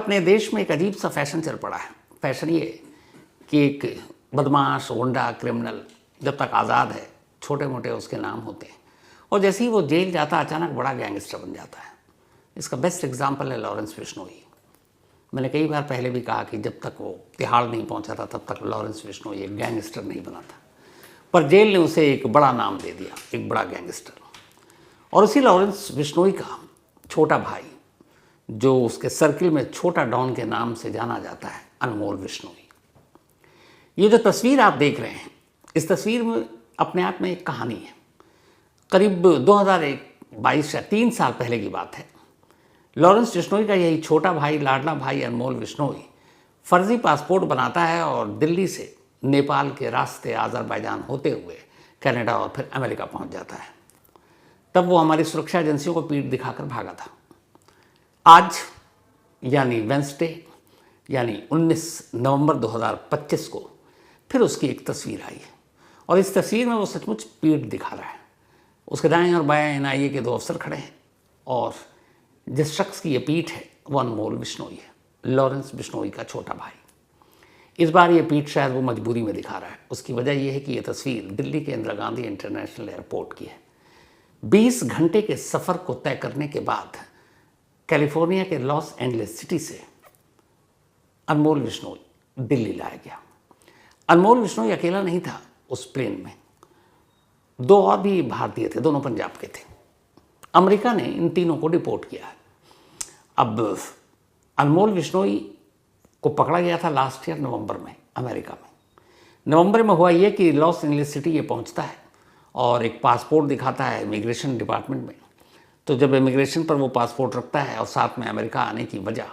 अपने देश में एक अजीब सा फैशन चल पड़ा है। फैशन ये कि एक बदमाश, गुंडा, क्रिमिनल जब तक आज़ाद है छोटे मोटे उसके नाम होते हैं, और जैसे ही वो जेल जाता अचानक बड़ा गैंगस्टर बन जाता है। इसका बेस्ट एग्जाम्पल है लॉरेंस बिश्नोई। मैंने कई बार पहले भी कहा कि जब तक वो तिहाड़ नहीं पहुंचा था तब तक लॉरेंस बिश्नोई एक गैंगस्टर नहीं बना था, पर जेल ने उसे एक बड़ा नाम दे दिया, एक बड़ा गैंगस्टर। और उसी लॉरेंस बिश्नोई का छोटा भाई, जो उसके सर्किल में छोटा डॉन के नाम से जाना जाता है, अनमोल बिश्नोई। ये जो तस्वीर आप देख रहे हैं, इस तस्वीर में अपने आप में एक कहानी है। करीब 2022 या 3 साल पहले की बात है। लॉरेंस बिश्नोई का यही छोटा भाई, लाडला भाई अनमोल बिश्नोई फर्जी पासपोर्ट बनाता है और दिल्ली से नेपाल के रास्ते आज़रबाईजान होते हुए कनाडा और फिर अमेरिका पहुंच जाता है। तब वो हमारी सुरक्षा एजेंसियों को पीठ दिखाकर भागा था। आज यानी वेंसडे यानी 19 नवंबर 2025 को फिर उसकी एक तस्वीर आई है, और इस तस्वीर में वो सचमुच पीठ दिखा रहा है। उसके दाएं और बाएं एनआईए के 2 अफसर खड़े हैं, और जिस शख्स की ये पीठ है वो अनमोल बिश्नोई है, लॉरेंस बिश्नोई का छोटा भाई। इस बार ये पीठ शायद वो मजबूरी में दिखा रहा है। उसकी वजह यह है कि ये तस्वीर दिल्ली के इंदिरा गांधी इंटरनेशनल एयरपोर्ट की है। 20 घंटे के सफ़र को तय करने के बाद कैलिफोर्निया के लॉस एंजलिस सिटी से अनमोल बिश्नोई दिल्ली लाया गया। अनमोल बिश्नोई अकेला नहीं था उस प्लेन में, 2 और भी भारतीय थे, दोनों पंजाब के थे। अमेरिका ने इन तीनों को डिपोर्ट किया है। अब अनमोल बिश्नोई को पकड़ा गया था लास्ट ईयर नवंबर में अमेरिका में। नवंबर में हुआ ये कि लॉस एंजलिस सिटी ये पहुंचता है और एक पासपोर्ट दिखाता है इमिग्रेशन डिपार्टमेंट में। तो जब इमिग्रेशन पर वो पासपोर्ट रखता है और साथ में अमेरिका आने की वजह,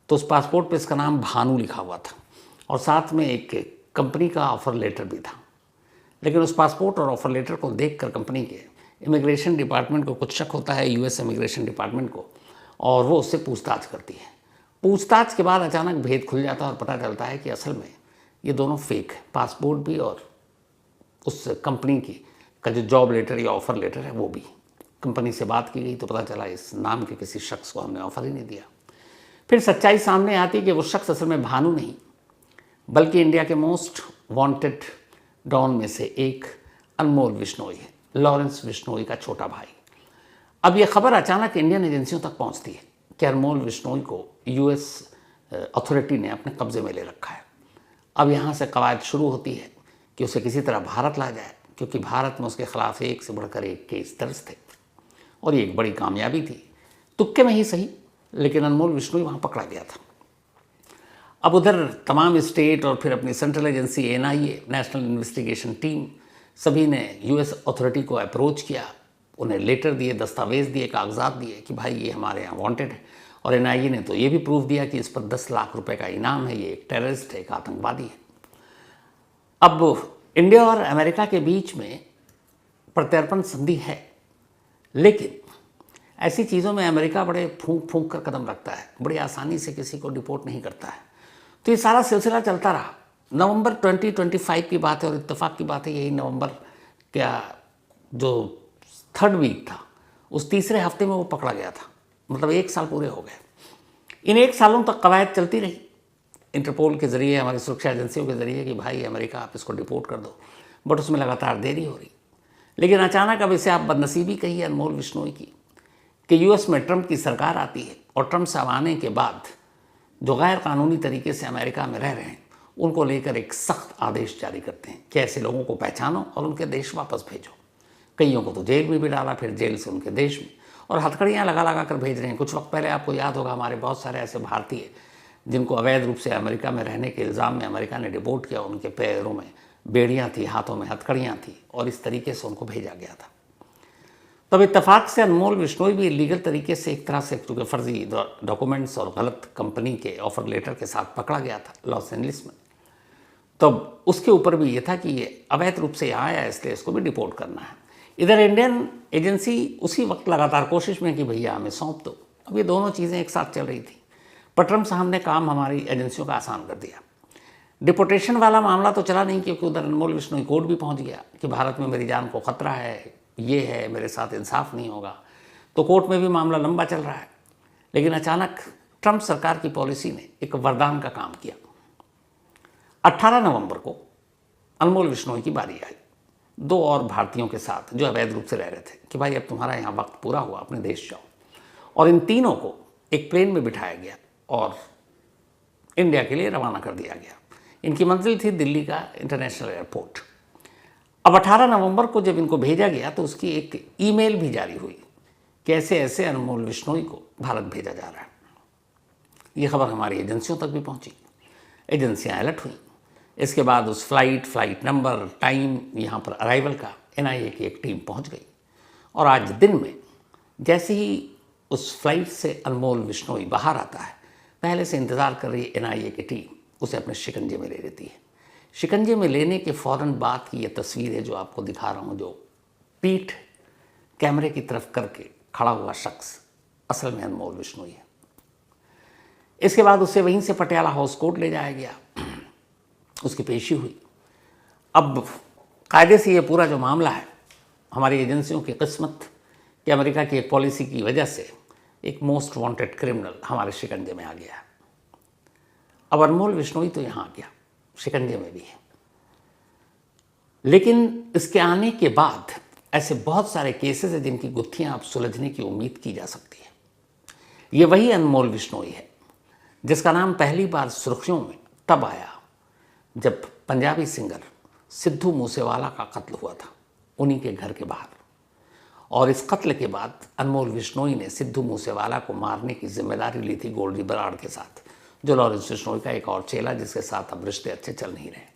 तो उस पासपोर्ट पे इसका नाम भानु लिखा हुआ था और साथ में एक कंपनी का ऑफ़र लेटर भी था। लेकिन उस पासपोर्ट और ऑफ़र लेटर को देखकर कंपनी के इमिग्रेशन डिपार्टमेंट को कुछ शक होता है, यूएस इमिग्रेशन डिपार्टमेंट को, और वो उससे पूछताछ करती है। पूछताछ के बाद अचानक भेद खुल जाता है और पता चलता है कि असल में ये दोनों फेक है, पासपोर्ट भी और उस कंपनी की का जो जॉब लेटर या ऑफ़र लेटर है वो भी। कंपनी से बात की गई तो पता चला इस नाम के किसी शख्स को हमने ऑफ़र ही नहीं दिया। फिर सच्चाई सामने आती कि वो शख्स असल में भानु नहीं, बल्कि इंडिया के मोस्ट वांटेड डॉन में से एक अनमोल बिश्नोई है, लॉरेंस बिश्नोई का छोटा भाई। अब ये खबर अचानक इंडियन एजेंसियों तक पहुंचती है कि अनमोल बिश्नोई को यूएस अथॉरिटी ने अपने कब्जे में ले रखा है। अब यहाँ से कवायद शुरू होती है कि उसे किसी तरह भारत लाया जाए, क्योंकि भारत में उसके खिलाफ एक से बढ़कर एक केस दर्ज थे और ये एक बड़ी कामयाबी थी। तुक्के में ही सही, लेकिन अनमोल बिश्नोई वहाँ पकड़ा गया था। अब उधर तमाम स्टेट और फिर अपनी central agency NIA, national investigation team, सभी ने यूएस अथॉरिटी को अप्रोच किया, उन्हें लेटर दिए, दस्तावेज़ दिए, कागजात दिए कि भाई ये हमारे यहाँ वांटेड है। और एनआईए ने तो ये भी प्रूफ दिया कि इस पर 10 लाख रुपए का इनाम है, ये एक टेररिस्ट है, एक आतंकवादी है। अब इंडिया और अमेरिका के बीच में प्रत्यर्पण संधि है, लेकिन ऐसी चीज़ों में अमेरिका बड़े फूंक फूंक कर कदम रखता है, बड़ी आसानी से किसी को डिपोर्ट नहीं करता है। तो ये सारा सिलसिला चलता रहा। नवंबर 2025 की बात है और इत्तेफाक की बात है, यही नवंबर क्या जो 3rd वीक था, उस तीसरे हफ्ते में वो पकड़ा गया था। मतलब 1 साल पूरे हो गए। इन 1 सालों तक कवायद चलती रही इंटरपोल के ज़रिए, हमारी सुरक्षा एजेंसियों के ज़रिए कि भाई अमेरिका आप इसको डिपोर्ट कर दो, बट उसमें लगातार देरी हो रही। लेकिन अचानक अब इसे आप बदनसीबी कहिए अनमोल बिश्नोई की कि यूएस में ट्रंप की सरकार आती है और ट्रंप साहब आने के बाद जो गैर कानूनी तरीके से अमेरिका में रह रहे हैं उनको लेकर एक सख्त आदेश जारी करते हैं कि ऐसे लोगों को पहचानो और उनके देश वापस भेजो। कईयों को तो जेल में भी डाला, फिर जेल से उनके देश में, और हथकड़ियाँ लगा लगा कर भेज रहे हैं। कुछ वक्त पहले आपको याद होगा हमारे बहुत सारे ऐसे भारतीय जिनको अवैध रूप से अमेरिका में रहने के इल्ज़ाम में अमेरिका ने डिपोर्ट किया, उनके पैरों में बेड़ियाँ थी, हाथों में हथकड़ियाँ थी, और इस तरीके से उनको भेजा गया था। तब इत्तेफाक से अनमोल बिश्नोई भी लीगल तरीके से एक तरह से, क्योंकि फर्जी डॉक्यूमेंट्स और गलत कंपनी के ऑफर लेटर के साथ पकड़ा गया था लॉस एंजलिस में। तब उसके ऊपर भी ये था कि ये अवैध रूप से यहाँ आया, इसलिए इसको भी डिपोर्ट करना है। इधर इंडियन एजेंसी उसी वक्त लगातार कोशिश में कि भैया हमें सौंप दो। अब ये दोनों चीज़ें एक साथ चल रही थी, पर ट्रंप साहब ने काम हमारी एजेंसियों का आसान कर दिया। डिपोर्टेशन वाला मामला तो चला नहीं, क्योंकि उधर अनमोल बिश्नोई कोर्ट भी पहुँच गया कि भारत में मेरी जान को खतरा है, ये है, मेरे साथ इंसाफ नहीं होगा। तो कोर्ट में भी मामला लंबा चल रहा है। लेकिन अचानक ट्रंप सरकार की पॉलिसी ने एक वरदान का काम किया। 18 नवंबर को अनमोल बिश्नोई की बारी आई, 2 और भारतीयों के साथ जो अवैध रूप से रह रहे थे, कि भाई अब तुम्हारा यहाँ वक्त पूरा हुआ, अपने देश जाओ। और इन तीनों को एक प्लेन में बिठाया गया और इंडिया के लिए रवाना कर दिया गया। इनकी मंजिल थी दिल्ली का इंटरनेशनल एयरपोर्ट। अब 18 नवंबर को जब इनको भेजा गया तो उसकी एक ईमेल भी जारी हुई कि ऐसे ऐसे अनमोल बिश्नोई को भारत भेजा जा रहा है। ये खबर हमारी एजेंसियों तक भी पहुंची, एजेंसियां अलर्ट हुई। इसके बाद उस फ्लाइट नंबर, टाइम, यहाँ पर अराइवल का एनआईए की एक टीम पहुंच गई। और आज दिन में जैसे ही उस फ्लाइट से अनमोल बिश्नोई बाहर आता है, पहले से इंतज़ार कर रही एनआईए की टीम उसे अपने शिकंजे में ले लेती है। शिकंजे में लेने के फ़ौरन बाद की ये तस्वीर है जो आपको दिखा रहा हूँ, जो पीठ कैमरे की तरफ करके खड़ा हुआ शख्स असल में अनमोल बिश्नोई है। इसके बाद उसे वहीं से पटियाला हाउस कोर्ट ले जाया गया, उसकी पेशी हुई। अब कायदे से ये पूरा जो मामला है, हमारी एजेंसियों की किस्मत कि अमेरिका की एक पॉलिसी की वजह से एक मोस्ट वांटेड क्रिमिनल हमारे शिकंजे में आ गया। अब अनमोल बिश्नोई तो यहाँ आ गया, शिकंजे में भी है, लेकिन इसके आने के बाद ऐसे बहुत सारे केसेस हैं जिनकी गुत्थियां अब सुलझने की उम्मीद की जा सकती है। ये वही अनमोल बिश्नोई है जिसका नाम पहली बार सुर्खियों में तब आया जब पंजाबी सिंगर सिद्धू मूसेवाला का कत्ल हुआ था उन्हीं के घर के बाहर। और इस कत्ल के बाद अनमोल बिश्नोई ने सिद्धू मूसेवाला को मारने की जिम्मेदारी ली थी गोल्डी बराड़ के साथ, जो लॉरेंस बिश्नोई का एक और चेला जिसके साथ अब रिश्ते अच्छे चल नहीं रहे।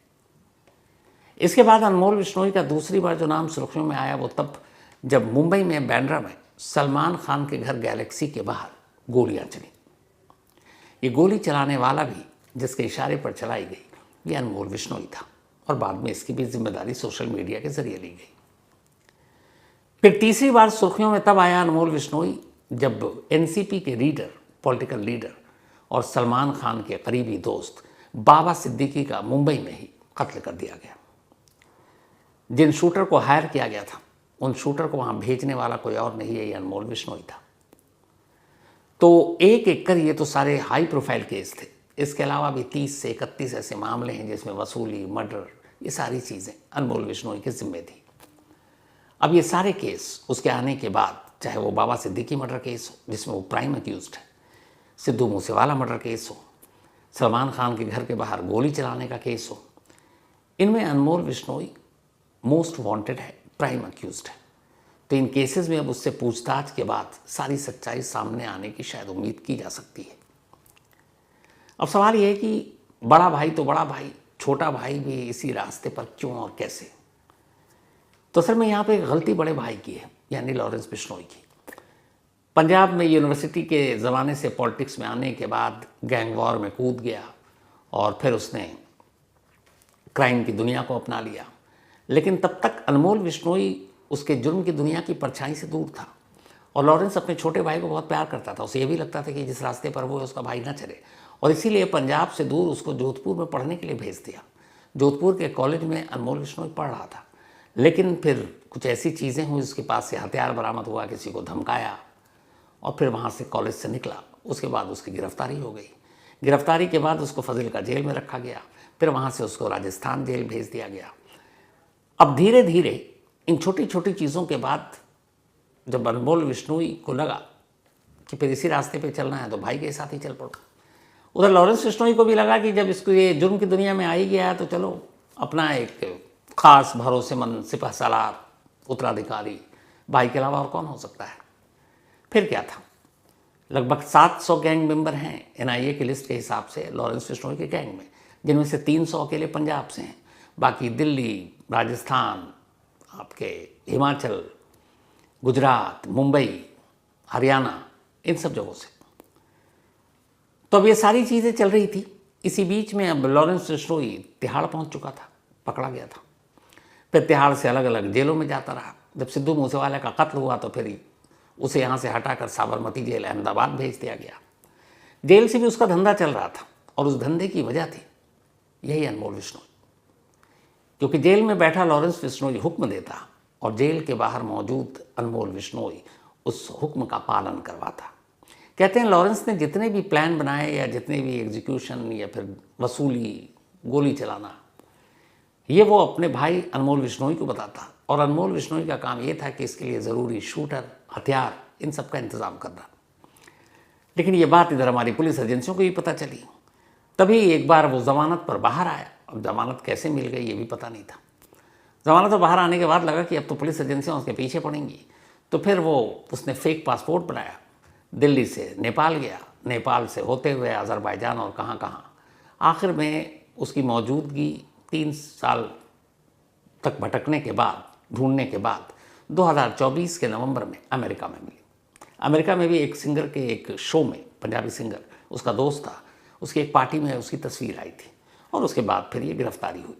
इसके बाद अनमोल बिश्नोई का दूसरी बार जो नाम सुर्खियों में आया वो तब जब मुंबई में बांद्रा में सलमान खान के घर गैलेक्सी के बाहर गोलियां चली। ये गोली चलाने वाला भी जिसके इशारे पर चलाई गई ये अनमोल बिश्नोई था, और बाद में इसकी भी जिम्मेदारी सोशल मीडिया के जरिए ली गई। फिर तीसरी बार सुर्खियों में तब आया अनमोल बिश्नोई जब एनसीपी के लीडर, पॉलिटिकल लीडर और सलमान खान के करीबी दोस्त बाबा सिद्दीकी का मुंबई में ही कत्ल कर दिया गया। जिन शूटर को हायर किया गया था उन शूटर को वहां भेजने वाला कोई और नहीं है, ये अनमोल बिश्नोई था। तो एक एक कर ये तो सारे हाई प्रोफाइल केस थे। इसके अलावा भी 30 से 31 ऐसे मामले हैं जिसमें वसूली, मर्डर, ये सारी चीज़ें अनमोल बिश्नोई के जिम्मे थी। अब ये सारे केस उसके आने के बाद, चाहे वो बाबा सिद्दीकी मर्डर केस हो जिसमें वो प्राइम अक्यूज्ड है, सिद्धू मूसेवाला मर्डर केस हो, सलमान खान के घर के बाहर गोली चलाने का केस हो, इनमें अनमोल बिश्नोई मोस्ट वांटेड है, प्राइम अक्यूज्ड है। तो इन केसेस में अब उससे पूछताछ के बाद सारी सच्चाई सामने आने की शायद उम्मीद की जा सकती है। अब सवाल यह है कि बड़ा भाई तो बड़ा भाई, छोटा भाई भी इसी रास्ते पर क्यों और कैसे? तो सर मैं यहाँ पे एक गलती बड़े भाई की है, यानी लॉरेंस बिश्नोई की। पंजाब में यूनिवर्सिटी के ज़माने से पॉलिटिक्स में आने के बाद गैंग वॉर में कूद गया और फिर उसने क्राइम की दुनिया को अपना लिया। लेकिन तब तक अनमोल बिश्नोई उसके जुर्म की दुनिया की परछाई से दूर था, और लॉरेंस अपने छोटे भाई को बहुत प्यार करता था। उसे ये भी लगता था कि जिस रास्ते पर वो है उसका भाई ना चले, और इसीलिए पंजाब से दूर उसको जोधपुर में पढ़ने के लिए भेज दिया। जोधपुर के कॉलेज में अनमोल बिश्नोई पढ़ रहा था, लेकिन फिर कुछ ऐसी चीज़ें हुई, उसके पास से हथियार बरामद हुआ, किसी को धमकाया, और फिर वहाँ से कॉलेज से निकला। उसके बाद उसकी गिरफ्तारी हो गई। गिरफ्तारी के बाद उसको फजिल्का जेल में रखा गया, फिर वहाँ से उसको राजस्थान जेल भेज दिया गया। अब धीरे धीरे इन छोटी छोटी चीज़ों के बाद जब अनमोल बिश्नोई को लगा कि फिर इसी रास्ते पे चलना है तो भाई के साथ ही चल पड़ो, उधर लॉरेंस बिश्नोई को भी लगा कि जब इसको ये जुर्म की दुनिया में आ ही गया है तो चलो अपना एक खास भरोसेमंद सिपह सालार उत्तराधिकारी भाई के अलावा और कौन हो सकता है। फिर क्या था, लगभग 700 गैंग मेंबर हैं एनआईए की लिस्ट के हिसाब से लॉरेंस बिश्नोई के गैंग में, जिनमें से 300 अकेले पंजाब से हैं, बाकी दिल्ली, राजस्थान, आपके हिमाचल, गुजरात, मुंबई, हरियाणा, इन सब जगहों से। तो अब ये सारी चीज़ें चल रही थी। इसी बीच में अब लॉरेंस बिश्नोई तिहाड़ पहुंच चुका था, पकड़ा गया था। फिर तिहाड़ से अलग अलग जेलों में जाता रहा। जब सिद्धू मूसेवाला का कत्ल हुआ तो फिर उसे यहाँ से हटाकर साबरमती जेल अहमदाबाद भेज दिया गया। जेल से भी उसका धंधा चल रहा था, और उस धंधे की वजह थी यही अनमोल बिश्नोई, क्योंकि जेल में बैठा लॉरेंस बिश्नोई हुक्म देता और जेल के बाहर मौजूद अनमोल बिश्नोई उस हुक्म का पालन करवाता। कहते हैं लॉरेंस ने जितने भी प्लान बनाए या जितने भी एग्जीक्यूशन या फिर वसूली, गोली चलाना, ये वो अपने भाई अनमोल बिश्नोई को बताता, और अनमोल बिश्नोई का काम ये था कि इसके लिए ज़रूरी शूटर, हथियार, इन सब का इंतज़ाम करना। लेकिन ये बात इधर हमारी पुलिस एजेंसियों को भी पता चली। तभी एक बार वो ज़मानत पर बाहर आया। अब ज़मानत कैसे मिल गई ये भी पता नहीं था। ज़मानत पर बाहर आने के बाद लगा कि अब तो पुलिस एजेंसियाँ उसके पीछे पड़ेंगी, तो फिर उसने फेक पासपोर्ट बनाया, दिल्ली से नेपाल गया, नेपाल से होते हुए अज़रबैजान और कहाँ कहाँ। आखिर में उसकी मौजूदगी 3 साल तक भटकने के बाद, ढूंढने के बाद 2024 के नवंबर में अमेरिका में मिली। अमेरिका में भी एक सिंगर के एक शो में, पंजाबी सिंगर, उसका दोस्त था, उसकी एक पार्टी में उसकी तस्वीर आई थी, और उसके बाद फिर ये गिरफ्तारी हुई।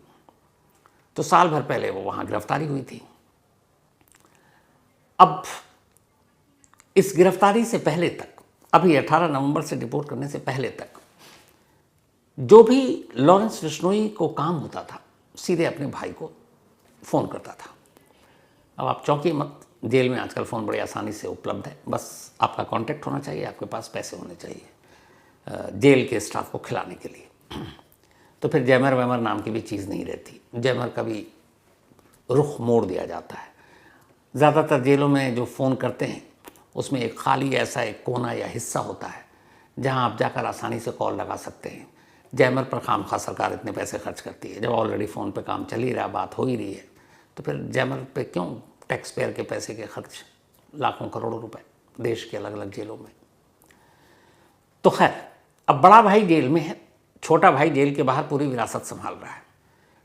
तो साल भर पहले वो वहाँ गिरफ्तारी हुई थी। अब इस गिरफ्तारी से पहले तक, अभी 18 नवंबर से डिपोर्ट करने से पहले तक, जो भी लॉरेंस बिश्नोई को काम होता था सीधे अपने भाई को फ़ोन करता था। अब आप चौंकिए मत, जेल में आजकल फ़ोन बड़ी आसानी से उपलब्ध है, बस आपका कांटेक्ट होना चाहिए, आपके पास पैसे होने चाहिए जेल के स्टाफ को खिलाने के लिए। तो फिर जैमर वैमर नाम की भी चीज़ नहीं रहती, जैमर का भी रुख मोड़ दिया जाता है। ज़्यादातर जेलों में जो फ़ोन करते हैं उसमें एक खाली ऐसा एक कोना या हिस्सा होता है जहां आप जाकर आसानी से कॉल लगा सकते हैं। जैमर पर खामखा सरकार इतने पैसे खर्च करती है, जब ऑलरेडी फ़ोन पे काम चल ही रहा, बात हो ही रही है, तो फिर जैमर पे क्यों टैक्स पेयर के पैसे के खर्च, लाखों करोड़ों रुपए देश के अलग अलग जेलों में। तो खैर, अब बड़ा भाई जेल में है, छोटा भाई जेल के बाहर पूरी विरासत संभाल रहा है,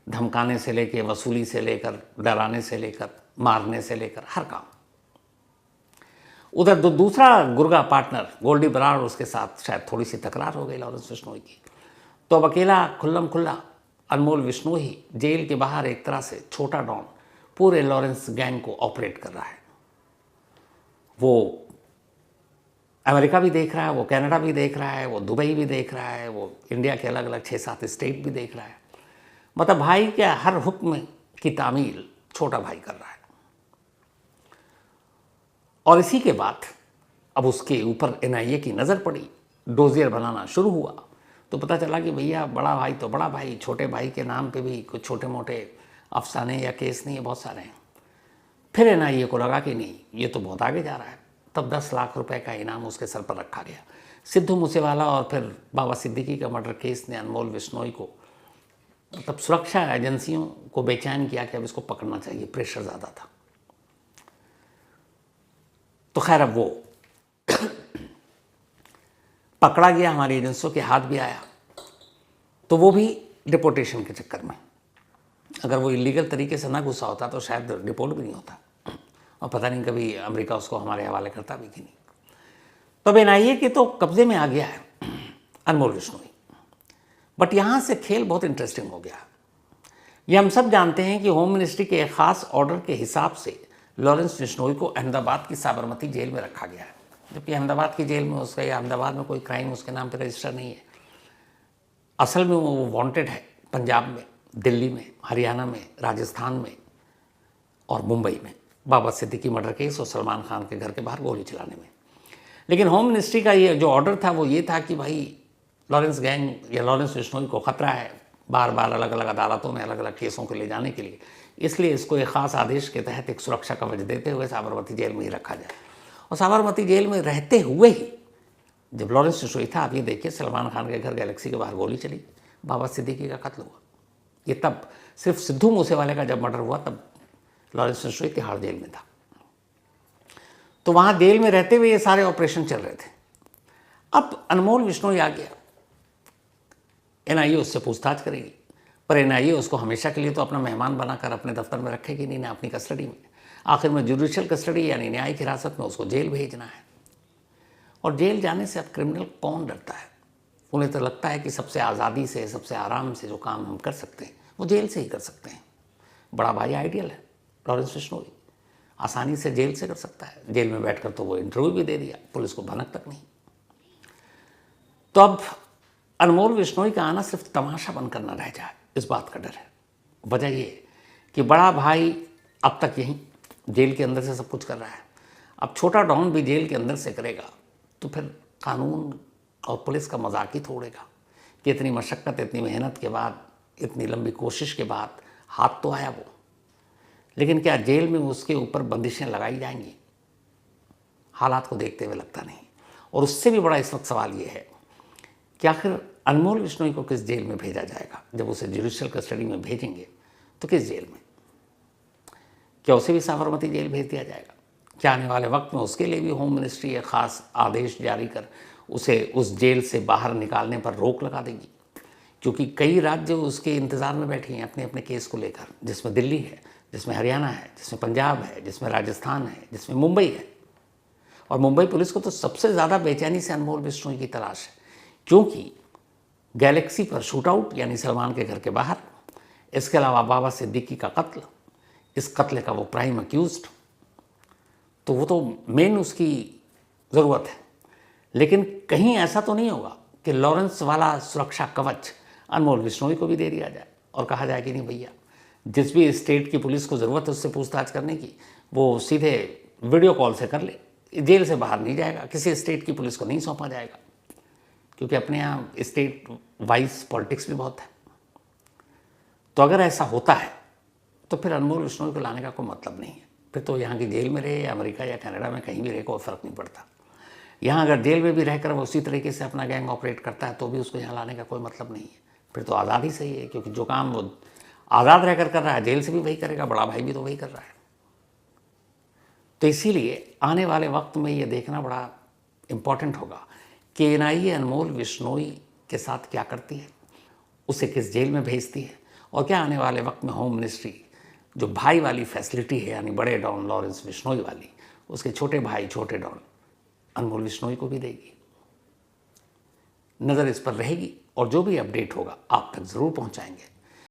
धमकाने से लेकर, वसूली से लेकर, डराने से लेकर, मारने से लेकर, हर काम। उधर दूसरा गुर्गा पार्टनर गोल्डी बराड़, उसके साथ शायद थोड़ी सी तकरार हो गई लॉरेंस बिश्नोई की, तो अब अकेला खुल्लम खुल्ला अनमोल बिश्नोई जेल के बाहर एक तरह से छोटा डॉन पूरे लॉरेंस गैंग को ऑपरेट कर रहा है। वो अमेरिका भी देख रहा है, वो कनाडा भी देख रहा है, वो दुबई भी देख रहा है, वो इंडिया के अलग अलग 6-7 स्टेट भी देख रहा है। मतलब भाई के हर हुक्म की तामील छोटा भाई कर रहा है। और इसी के बाद अब उसके ऊपर एनआईए की नज़र पड़ी, डोजियर बनाना शुरू हुआ, तो पता चला कि भैया बड़ा भाई तो बड़ा भाई, छोटे भाई के नाम पे भी कुछ छोटे मोटे अफसाने या केस नहीं है, बहुत सारे हैं। फिर एनआईए को लगा कि नहीं, ये तो बहुत आगे जा रहा है, तब 10 लाख रुपए का इनाम उसके सर पर रखा गया। सिद्धू मूसेवाला और फिर बाबा सिद्दीकी का मर्डर केस ने अनमोल बिश्नोई को, मतलब सुरक्षा एजेंसियों को बेचैन किया कि अब इसको पकड़ना चाहिए, प्रेशर ज़्यादा था। तो खैर अब वो पकड़ा गया, हमारी एजेंसियों के हाथ भी आया, तो वो भी डिपोर्टेशन के चक्कर में। अगर वो इलीगल तरीके से ना घुसा होता तो शायद डिपोर्ट भी नहीं होता, और पता नहीं कभी अमेरिका उसको हमारे हवाले करता भी कि नहीं। तब एनआईए के तो कब्जे में आ गया है अनमोल बिश्नोई। बट यहाँ से खेल बहुत इंटरेस्टिंग हो गया। ये हम सब जानते हैं कि होम मिनिस्ट्री के एक ख़ास ऑर्डर के हिसाब से लॉरेंस बिश्नोई को अहमदाबाद की साबरमती जेल में रखा गया है, जबकि अहमदाबाद की जेल में उसका, या अहमदाबाद में कोई क्राइम उसके नाम पर रजिस्टर नहीं है। असल में वो वांटेड है पंजाब में, दिल्ली में, हरियाणा में, राजस्थान में और मुंबई में, बाबा सिद्दीकी मर्डर केस और सलमान खान के घर के बाहर गोली चलाने में। लेकिन होम मिनिस्ट्री का ये जो ऑर्डर था वो ये था कि भाई लॉरेंस गैंग या लॉरेंस बिश्नोई को ख़तरा है बार बार अलग अलग अदालतों में अलग अलग केसों को ले जाने के लिए, इसलिए इसको एक ख़ास आदेश के तहत एक सुरक्षा कवच देते हुए साबरमती जेल में ही रखा जाए। और साबरमती जेल में रहते हुए ही जब लॉरेंस बिश्नोई था, आप ये देखिए, सलमान खान के घर गैलेक्सी के बाहर गोली चली, बाबा सिद्दीकी का कत्ल हुआ। ये तब सिर्फ सिद्धू मूसेवाले का जब मर्डर हुआ तब लॉरेंस बिश्नोई तिहाड़ जेल में था। तो वहाँ जेल में रहते हुए ये सारे ऑपरेशन चल रहे थे। अब अनमोल बिश्नोई आ गया, एनआईए उससे पूछताछ करेगी, पर एनआईए उसको हमेशा के लिए तो अपना मेहमान बनाकर अपने दफ्तर में रखेगी नहीं, ना अपनी कस्टडी में। आखिर में जुडिशियल कस्टडी यानी न्यायिक हिरासत में उसको जेल भेजना है। और जेल जाने से अब क्रिमिनल कौन डरता है? उन्हें तो लगता है कि सबसे आज़ादी से, सबसे आराम से जो काम हम कर सकते हैं वो जेल से ही कर सकते हैं। बड़ा भाई आइडियल है लॉरेंस बिश्नोई, आसानी से जेल से कर सकता है। जेल में बैठकर तो वो इंटरव्यू भी दे दिया, पुलिस को भनक तक नहीं। तो अब अनमोल बिश्नोई का आना सिर्फ तमाशा बनकर न रह जाए, इस बात का डर है। वजह ये कि बड़ा भाई अब तक यहीं जेल के अंदर से सब कुछ कर रहा है, अब छोटा डॉन भी जेल के अंदर से करेगा, तो फिर कानून और पुलिस का मजाक ही तोड़ेगा कि इतनी मशक्क़त, इतनी मेहनत के बाद, इतनी लंबी कोशिश के बाद हाथ तो आया वो, लेकिन क्या जेल में उसके ऊपर बंदिशें लगाई जाएंगी? हालात को देखते हुए लगता नहीं। और उससे भी बड़ा इस वक्त सवाल ये है कि आखिर अनमोल बिश्नोई को किस जेल में भेजा जाएगा? जब उसे जुडिशियल कस्टडी में भेजेंगे तो किस जेल में? क्या उसे भी साबरमती जेल भेज दिया जाएगा? क्या आने वाले वक्त में उसके लिए भी होम मिनिस्ट्री एक ख़ास आदेश जारी कर उसे उस जेल से बाहर निकालने पर रोक लगा देगी? क्योंकि कई राज्य उसके इंतज़ार में बैठे हैं अपने अपने केस को लेकर, जिसमें दिल्ली है, जिसमें हरियाणा है, जिसमें पंजाब है, जिसमें राजस्थान है, जिसमें मुंबई है। और मुंबई पुलिस को तो सबसे ज़्यादा बेचैनी से अनमोल बिश्नोई की तलाश है, क्योंकि गैलेक्सी पर शूटआउट यानी सलमान के घर के बाहर, इसके अलावा बाबा सिद्दीकी का कत्ल, इस कत्ल का वो प्राइम अक्यूज्ड, तो वो तो मेन उसकी ज़रूरत है। लेकिन कहीं ऐसा तो नहीं होगा कि लॉरेंस वाला सुरक्षा कवच अनमोल बिश्नोई को भी दे दिया जाए और कहा जाए कि नहीं भैया, जिस भी स्टेट की पुलिस को ज़रूरत है उससे पूछताछ करने की, वो सीधे वीडियो कॉल से कर ले, जेल से बाहर नहीं जाएगा, किसी स्टेट की पुलिस को नहीं सौंपा जाएगा, क्योंकि अपने यहाँ स्टेट वाइज पॉलिटिक्स भी बहुत है। तो अगर ऐसा होता है तो फिर अनमोल बिश्नोई को लाने का कोई मतलब नहीं है। फिर तो यहाँ की जेल में रहे या अमेरिका या कनाडा में कहीं भी रहे, कोई फ़र्क नहीं पड़ता। यहाँ अगर जेल में भी रहकर वो उसी तरीके से अपना गैंग ऑपरेट करता है तो भी उसको यहाँ लाने का कोई मतलब नहीं है। फिर तो आज़ाद ही सही है, क्योंकि जो काम वो आज़ाद रहकर कर रहा है जेल से भी वही करेगा, बड़ा भाई भी तो वही कर रहा है। तो इसीलिए आने वाले वक्त में ये देखना बड़ा इम्पॉर्टेंट होगा कि एनआईए अनमोल बिश्नोई के साथ क्या करती है, उसे किस जेल में भेजती है, और क्या आने वाले वक्त में होम मिनिस्ट्री जो भाई वाली फैसिलिटी है यानी बड़े डॉन लॉरेंस बिश्नोई वाली, उसके छोटे भाई छोटे डॉन अनमोल बिश्नोई को भी देगी। नज़र इस पर रहेगी और जो भी अपडेट होगा आप तक ज़रूर पहुंचाएंगे।